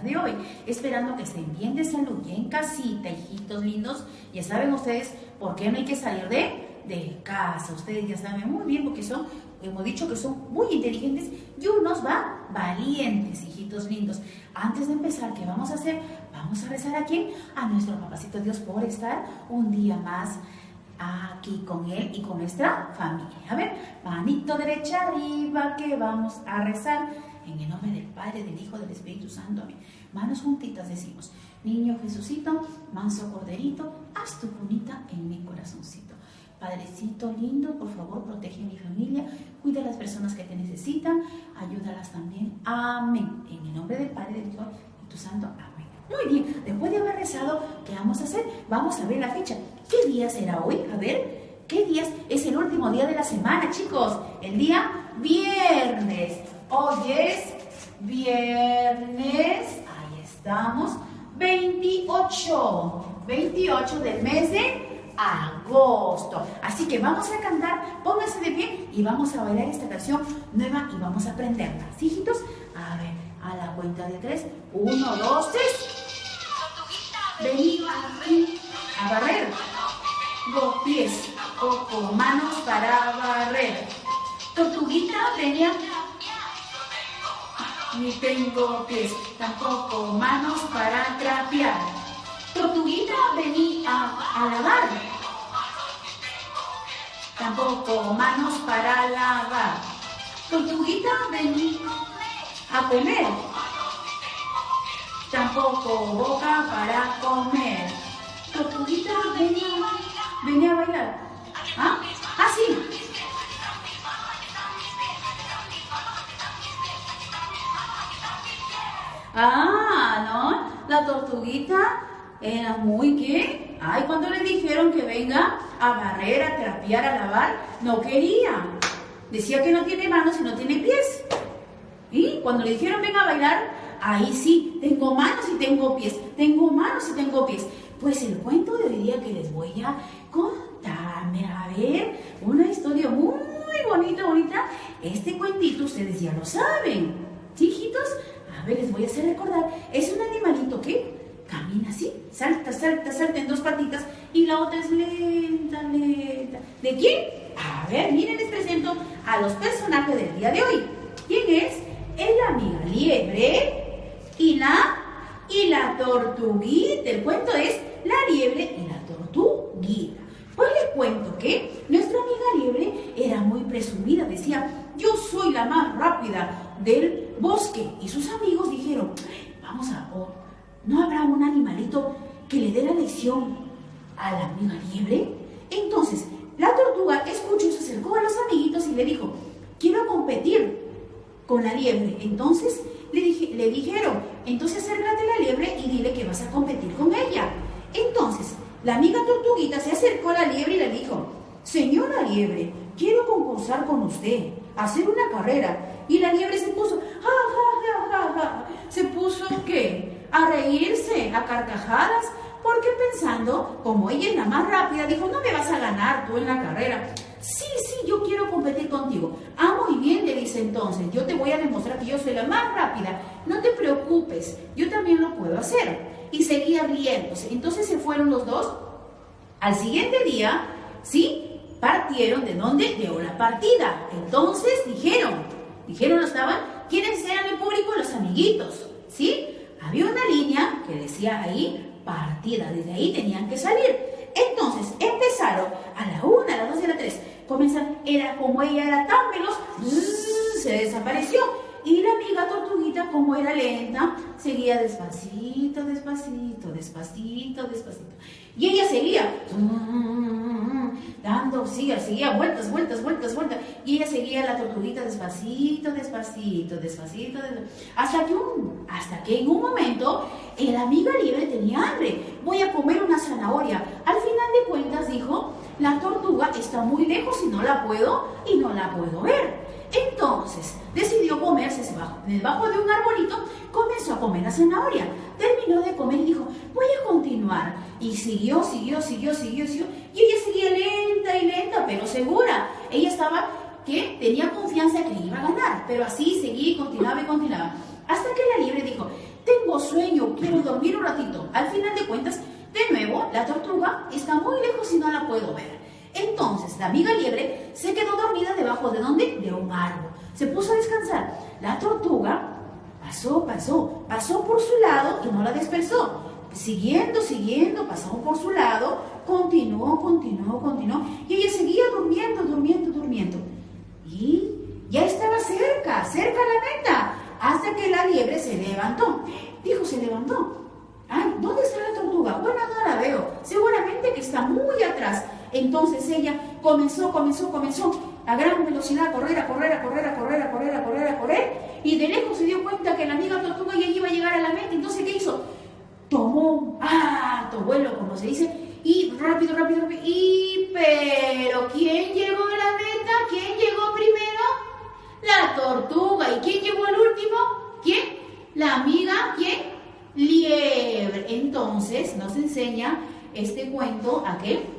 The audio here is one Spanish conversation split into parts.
día de hoy. Esperando que estén bien de salud y en casita, hijitos lindos. Ya saben ustedes por qué no hay que salir de casa. Ustedes ya saben muy bien porque hemos dicho que son muy inteligentes y unos valientes, hijitos lindos. Antes de empezar, ¿qué vamos a hacer? Vamos a rezar a ¿quién? A nuestro Papacito Dios por estar un día más aquí con Él y con nuestra familia. A ver, manito derecha arriba que vamos a rezar en el nombre del Padre, del Hijo, del Espíritu Santo. Amén. Manos juntitas decimos: Niño Jesucito, manso corderito, haz tu cunita en mi corazoncito. Padrecito lindo, por favor, protege a mi familia, cuida a las personas que te necesitan, ayúdalas también. Amén. En el nombre del Padre, del Hijo, del Espíritu Santo. Amén. Muy bien, después de haber rezado, ¿qué vamos a hacer? Vamos a ver la fecha. ¿Qué día será hoy? A ver, ¿qué día es el último día de la semana, chicos? El día viernes. Hoy es viernes, ahí estamos, 28 del mes de agosto. Así que vamos a cantar, pónganse de pie y vamos a bailar esta canción nueva y vamos a aprenderla. ¿Sí, hijitos? A ver, a la cuenta de 3. 1, 2, 3. Vení a barrer. Dos pies, poco manos para barrer. Tortuguita, venía. Ni tengo pies, tampoco manos para trapear. Tortuguita, vení a lavar. Tampoco manos para lavar. Tortuguita, vení a comer. Tampoco boca para comer. Tortuguita, vení a bailar. ¿Ah? Ah, sí. Ah, ¿no? La tortuguita era muy, ¿qué? Ay, cuando le dijeron que venga a barrer, a trapear, a lavar, no quería. Decía que no tiene manos y no tiene pies. Y cuando le dijeron venga a bailar, ahí sí, tengo manos y tengo pies, tengo manos y tengo pies. Pues el cuento de hoy día que les voy a contarme, a ver, una historia muy bonita. Este cuentito ustedes ya lo saben, ¿sí, hijitos? A ver, les voy a hacer recordar. Es un animalito que camina así, salta en dos patitas y la otra es lenta. ¿De quién? A ver, miren, les presento a los personajes del día de hoy. ¿Quién es? Es la amiga liebre y la tortuguita. El cuento es La liebre y la tortuguita. Pues les cuento que nuestra amiga liebre era muy presumida. Decía: yo soy la más rápida del bosque. Y sus amigos dijeron: ¿no habrá un animalito que le dé la lección a la amiga liebre? Entonces la tortuga escuchó, se acercó a los amiguitos y le dijo: quiero competir con la liebre. Entonces le dijeron: entonces acércate a la liebre y dile que vas a competir con ella. Entonces la amiga tortuguita se acercó a la liebre y le dijo: señora liebre, quiero concursar con usted, hacer una carrera. Y la liebre se puso, se puso, ¿qué? A reírse, a carcajadas, porque pensando, como ella es la más rápida, dijo: no me vas a ganar tú en la carrera. Sí, yo quiero competir contigo. Ah, muy bien, le dice entonces, yo te voy a demostrar que yo soy la más rápida. No te preocupes, yo también lo puedo hacer. Y seguía riéndose. Entonces se fueron los dos. Al siguiente día, ¿sí? Partieron ¿de dónde? De una partida. Entonces dijeron, ¿quiénes eran el público? Los amiguitos, ¿sí? Había una línea que decía ahí, partida. Desde ahí tenían que salir. Entonces empezaron a la 1, a la 2 y a la 3. Como ella era tan veloz, se desapareció. Y la amiga tortuguita, como era lenta, seguía despacito. Y ella seguía seguía vueltas. Y ella seguía la tortuguita despacito. Hasta que en un momento la amiga liebre tenía hambre. Voy a comer una zanahoria. Al final de cuentas dijo: la tortuga está muy lejos y no la puedo ver. Entonces decidió comerse debajo de un arbolito, comenzó a comer la zanahoria. Terminó de comer y dijo: voy a continuar. Y siguió. Y ella seguía lenta, pero segura. Ella tenía confianza que iba a ganar, pero así seguía y continuaba. Hasta que la liebre dijo: tengo sueño Al final de cuentas, de nuevo, la tortuga está muy lejos y no la puedo ver. Entonces, la amiga liebre se quedó dormida debajo de ¿dónde? De un árbol. Se puso a descansar. La tortuga pasó por su lado y no la dispersó. Siguiendo, pasó por su lado, continuó. Y ella seguía durmiendo. Y ya estaba cerca a la meta, hasta que la liebre se levantó. Se levantó. Ay, ¿dónde está la tortuga? Bueno, no la veo. Seguramente que está muy atrás. Entonces ella comenzó a gran velocidad a correr. Y de lejos se dio cuenta que la amiga tortuga ya iba a llegar a la meta. Entonces, ¿qué hizo? Tomó un alto vuelo, como se dice, y rápido. Pero ¿quién llegó a la meta? ¿Quién llegó primero? La tortuga. ¿Y quién llegó al último? ¿Quién? La amiga, ¿quién? Liebre. Entonces nos enseña este cuento a que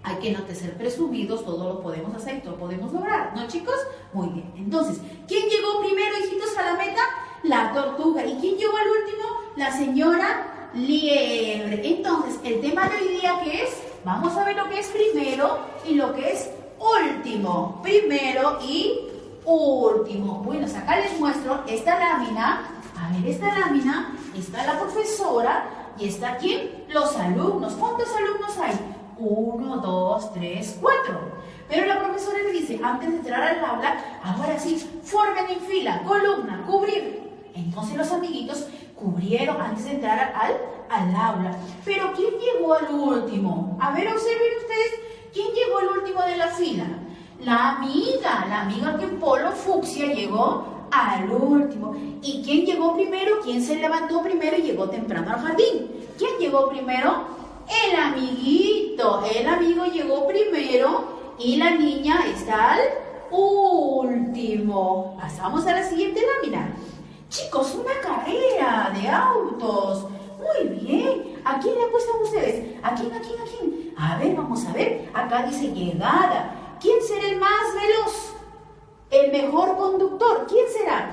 hay que no ser presumidos, todo lo podemos hacer, todo podemos lograr, ¿no, chicos? Muy bien. Entonces, ¿quién llegó primero, hijitos, a la meta? La tortuga. ¿Y quién llegó al último? La señora Liebre. Entonces, el tema de hoy día, ¿qué es? Vamos a ver lo que es primero y lo que es último. Primero y último. Bueno, acá les muestro esta lámina. A ver, esta lámina está la profesora y está ¿quién? Los alumnos. ¿Cuántos alumnos hay? 1, 2, 3, 4. Pero la profesora le dice, antes de entrar al aula, ahora sí, formen en fila, columna, cubrir. Entonces los amiguitos cubrieron antes de entrar al aula. Pero ¿quién llegó al último? A ver, observen ustedes, ¿quién llegó al último de la fila? La amiga que en polo fucsia llegó al último. ¿Y quién llegó primero? ¿Quién se levantó primero y llegó temprano al jardín? ¿Quién llegó primero? El amiguito. El amigo llegó primero y la niña está al último. Pasamos a la siguiente lámina. Chicos, una carrera de autos. Muy bien. ¿A quién le apuestan ustedes? ¿A quién? A ver, vamos a ver. Acá dice llegada. ¿Quién será el más veloz? El mejor conductor. ¿Quién será?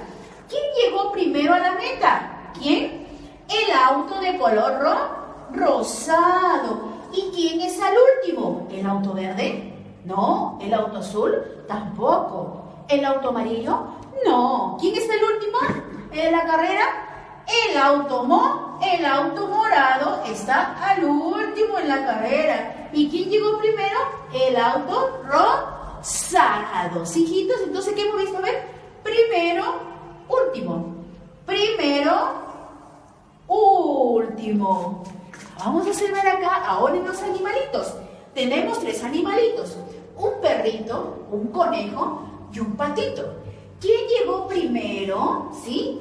¿Quién llegó primero a la meta? ¿Quién? El auto de color rosado. ¿Y quién es al último? ¿El auto verde? No. ¿El auto azul? Tampoco. ¿El auto amarillo? No. ¿Quién está el último en la carrera? El auto morado está al último en la carrera. ¿Y quién llegó primero? El auto rosado. ¿Sí, hijitos? Entonces, ¿qué hemos visto? Ver, primero, último. Primero, último. Vamos a observar acá ahora en los animalitos. Tenemos 3 animalitos. Un perrito, un conejo y un patito. ¿Quién llegó primero? ¿Sí?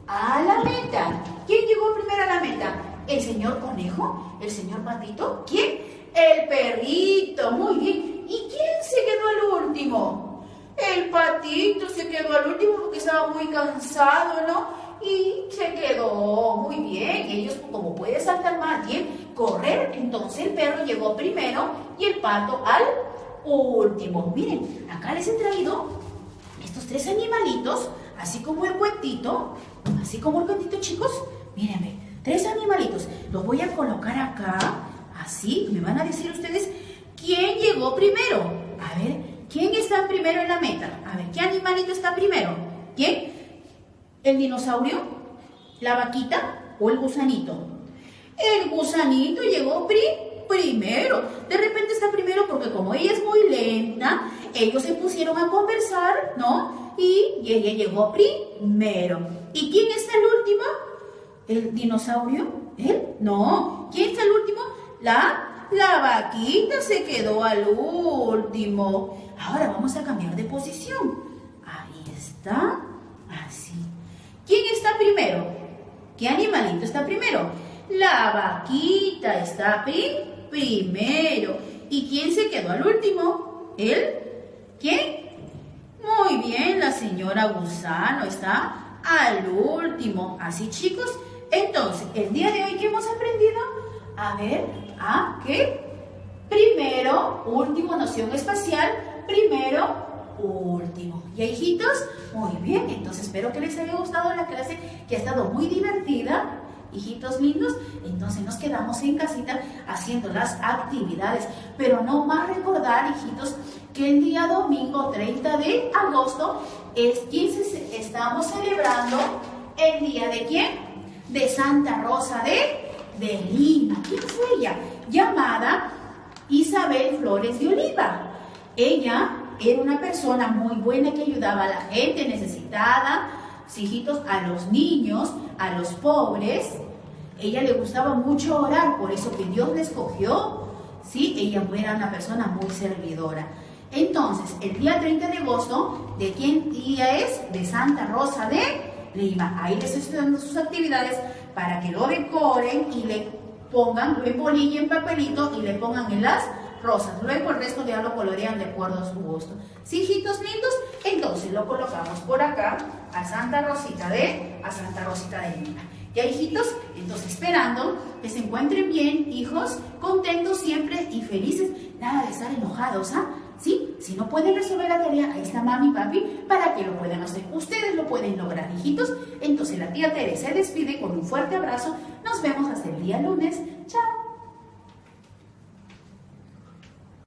A la meta. ¿Quién llegó primero a la meta? ¿El señor conejo? ¿El señor patito? ¿Quién? El perrito. Muy bien. ¿Y quién se quedó al último? El patito se quedó al último porque estaba muy cansado, ¿no? Y se quedó muy bien. Ellos, como pueden saltar más bien, correr, entonces el perro llegó primero y el pato al último. Miren, acá les he traído estos 3 animalitos, así como el cuentito, chicos. Mírenme, 3 animalitos. Los voy a colocar acá, así. Me van a decir ustedes quién llegó primero. A ver, ¿quién está primero en la meta? A ver, ¿qué animalito está primero? ¿Quién? ¿El dinosaurio? ¿La vaquita? ¿O el gusanito? El gusanito llegó primero. De repente está primero porque como ella es muy lenta, ellos se pusieron a conversar, ¿no? Y ella llegó primero. ¿Y quién está el último? ¿El dinosaurio? ¿Él? No. ¿Quién está el último? La vaquita se quedó al último. Ahora vamos a cambiar de posición. Ahí está. Así. ¿Quién está primero? ¿Qué animalito está primero? La vaquita está primero. ¿Y quién se quedó al último? ¿Él? ¿Quién? Muy bien, la señora Gusano está al último. Así, chicos. Entonces, el día de hoy, ¿qué hemos aprendido? A ver, ¿qué? Primero, último, noción espacial. Primero, último. ¿Ya, hijitos? Muy bien. Entonces, espero que les haya gustado la clase, que ha estado muy divertida. hijitos lindos. Entonces nos quedamos en casita haciendo las actividades. Pero no más recordar, hijitos, que el día domingo 30 de agosto es estamos celebrando el día de ¿quién? De Santa Rosa de Lima. ¿Quién fue ella? Llamada Isabel Flores de Oliva. Ella era una persona muy buena que ayudaba a la gente necesitada, hijitos, a los niños, a los pobres. Ella le gustaba mucho orar, por eso que Dios la escogió. Sí, ella era una persona muy servidora. Entonces, el día 30 de agosto, ¿de quién día es? De Santa Rosa de Lima. Ahí les estoy dando sus actividades para que lo decoren y le pongan en bolilla, en papelito y le pongan en las rosas. Luego el resto ya lo colorean de acuerdo a su gusto. ¿Sí, hijitos lindos? Entonces lo colocamos por acá a Santa Rosita de Lima. ¿Ya, hijitos? Entonces esperando que se encuentren bien, hijos, contentos siempre y felices. Nada de estar enojados, ¿ah? ¿Sí? Si no pueden resolver la tarea, ahí está mami y papi para que lo puedan hacer. Ustedes lo pueden lograr, hijitos. Entonces la tía Teresa se despide con un fuerte abrazo. Nos vemos hasta el día lunes. Chao.